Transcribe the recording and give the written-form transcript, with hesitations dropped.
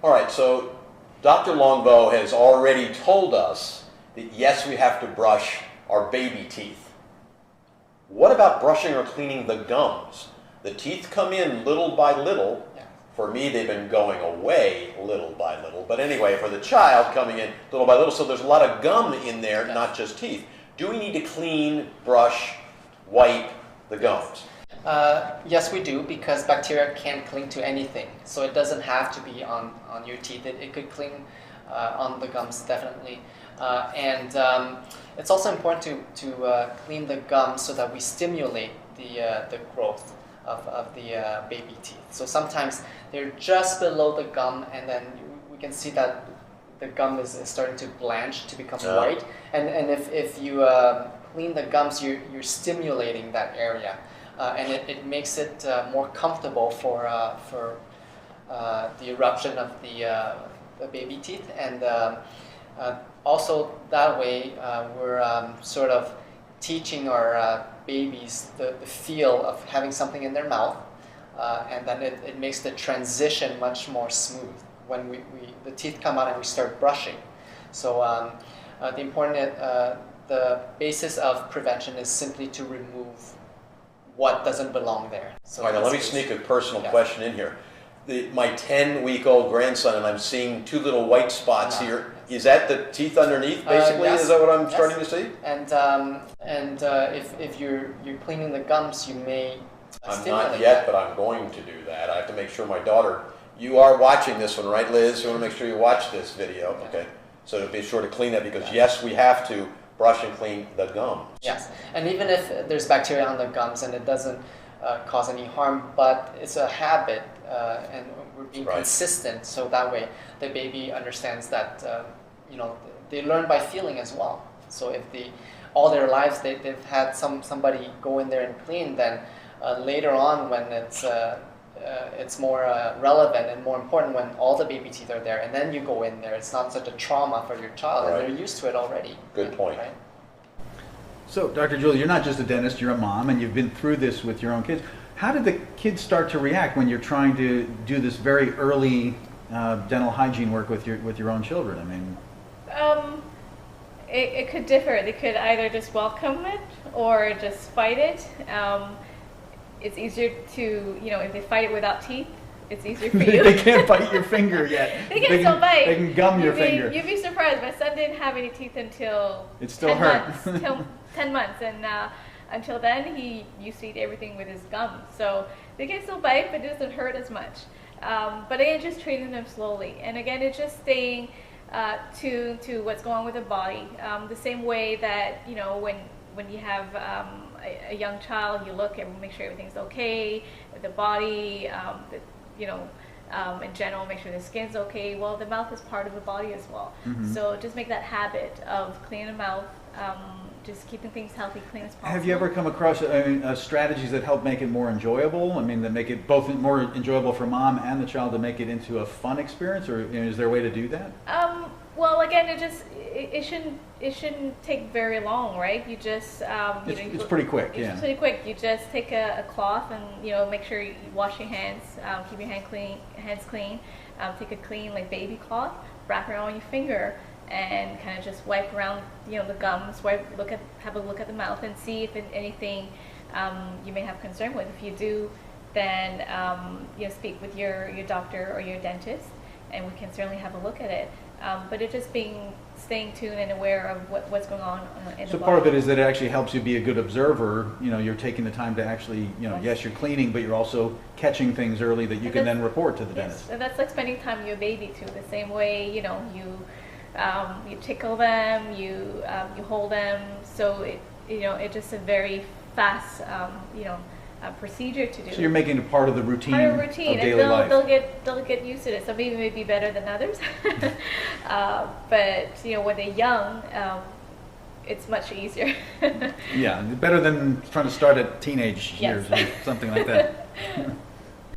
All right, so Dr. Longbow has already told us that yes, we have to brush our baby teeth. What about brushing or cleaning the gums? The teeth come in little by little. Yeah. For me, they've been going away little by little. But anyway, for the child, coming in little by little. So there's a lot of gum in there, Yes. not just teeth. Do we need to clean, brush, wipe the gums? Yes, we do, because bacteria can cling to anything. So it doesn't have to be on your teeth. It could cling on the gums, definitely. And it's also important to clean the gums so that we stimulate the growth of the baby teeth. So sometimes they're just below the gum, and then we can see that the gum is starting to blanch, to become white. And if you clean the gums, you're stimulating that area. And it makes it more comfortable for the eruption of the baby teeth, and also that way we're sort of teaching our babies the feel of having something in their mouth, and then it makes the transition much more smooth when the teeth come out and we start brushing. So the basis of prevention is simply to remove what doesn't belong there. So all right, now let me sneak a personal question in here. My 10-week-old grandson, and I'm seeing two little white spots here. Is that the teeth underneath, basically? Yes. Is that what I'm starting to see? And if you're cleaning the gums, you may I'm stimulate not yet, that. but I'm going to do that. I have to make sure my daughter. You are watching this one, right, Liz? You want to make sure you watch this video, okay? So be sure to clean that, because yes, we have to brush and clean the gums. Yes, and even if there's bacteria on the gums and it doesn't cause any harm, but it's a habit, and we're being consistent, so that way the baby understands that they learn by feeling as well. So if all their lives they've had somebody go in there and clean, then later on when it's more relevant and more important when all the baby teeth are there, and then you go in there, it's not such a trauma for your child, and they're used to it already. Good point. Right? So, Dr. Julie, you're not just a dentist, you're a mom, and you've been through this with your own kids. How did the kids start to react when you're trying to do this very early dental hygiene work with your own children? I mean, it could differ. They could either just welcome it or just fight it. It's easier to, if they fight it without teeth, it's easier for you. They can't bite your finger yet. They can still bite. They can gum your finger. You'd be surprised. My son didn't have any teeth until it still 10 hurt. months. Till 10 months, and until then he used to eat everything with his gums. So they can still bite, but it doesn't hurt as much. But again, just training them slowly, and again, it's just staying tuned to what's going on with the body. The same way that when you have a young child, you look and make sure everything's okay with the body, in general, make sure the skin's okay. Well, the mouth is part of the body as well. Mm-hmm. So just make that habit of cleaning the mouth, just keeping things healthy, clean as possible. Have you ever come across strategies that help make it more enjoyable? I mean, that make it both more enjoyable for mom and the child, to make it into a fun experience, or is there a way to do that? Well, again, it shouldn't take very long, right? You just it's pretty quick. It's pretty quick. You just take a cloth and make sure you wash your hands, keep your hands clean. Take a clean baby cloth, wrap it around your finger, and kind of just wipe around the gums. Have a look at the mouth and see if anything you may have concern with. If you do, then speak with your doctor or your dentist, and we can certainly have a look at it. But it's just staying tuned and aware of what's going on in the body. So part of it is that it actually helps you be a good observer. You're taking the time to actually, yes, you're cleaning, but you're also catching things early that you can then report to the dentist. And that's like spending time with your baby too. The same way, you tickle them, you hold them. So it's just a very fast, procedure to do. So you're making it part of the routine, of daily and life. They'll get used to it. Some baby may be better than others, but when they're young, it's much easier. Yeah, better than trying to start at teenage years or something like that.